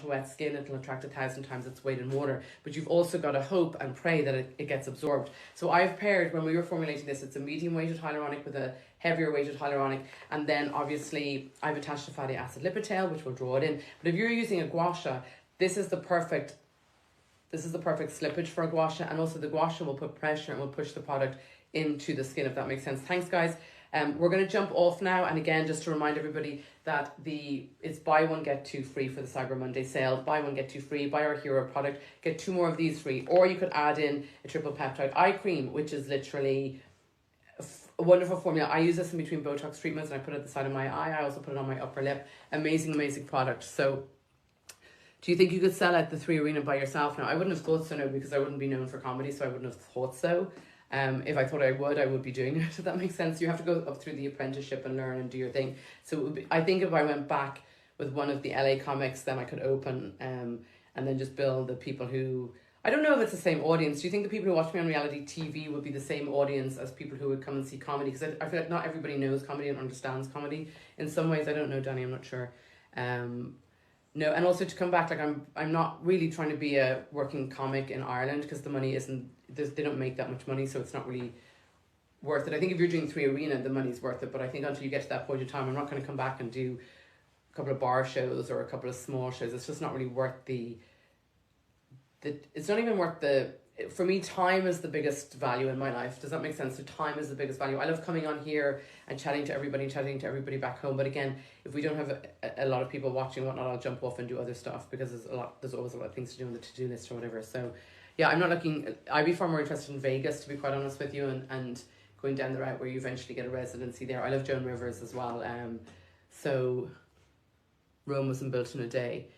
to wet skin, it'll attract 1,000 times its weight in water. But you've also got to hope and pray that it gets absorbed. So I've paired, when we were formulating this, it's a medium weighted hyaluronic with a heavier weighted hyaluronic, and then obviously I've attached a fatty acid lipid tail which will draw it in. But if you're using a gua sha, this is the perfect slippage for a gua sha, and also the gua sha will put pressure and will push the product into the skin, if that makes sense. Thanks, guys. We're going to jump off now, and again, just to remind everybody that it's buy one get two free for the Cyber Monday sale. Buy one get two free. Buy our hero product, get 2 more of these free, or you could add in a triple peptide eye cream, which is literally a wonderful formula. I use this in between Botox treatments, and I put it at the side of my eye. I also put it on my upper lip. Amazing product. So do you think you could sell at the 3 Arena by yourself now? I wouldn't have thought so, no, because I wouldn't be known for comedy, so I wouldn't have thought so. If I thought I would be doing it, if that makes sense. You have to go up through the apprenticeship and learn and do your thing. So it would be, I think if I went back with one of the LA comics, then I could open and then just build the people who... I don't know if it's the same audience. Do you think the people who watch me on reality TV would be the same audience as people who would come and see comedy? Because I feel like not everybody knows comedy and understands comedy. In some ways, I don't know, Danny, I'm not sure. No, and also to come back, like I'm not really trying to be a working comic in Ireland, because the money isn't... They don't make that much money, so it's not really worth it. I think if you're doing 3 Arena, the money's worth it. But I think until you get to that point in time, I'm not going to come back and do a couple of bar shows or a couple of small shows. It's just not really worth it's not even worth for me, time is the biggest value in my life. Does that make sense? So time is the biggest value. I love coming on here and chatting to everybody back home. But again, if we don't have a lot of people watching and whatnot, I'll jump off and do other stuff, because there's always a lot of things to do on the to-do list or whatever. So yeah, I'd be far more interested in Vegas, to be quite honest with you, and going down the route where you eventually get a residency there. I love Joan Rivers as well. So Rome wasn't built in a day.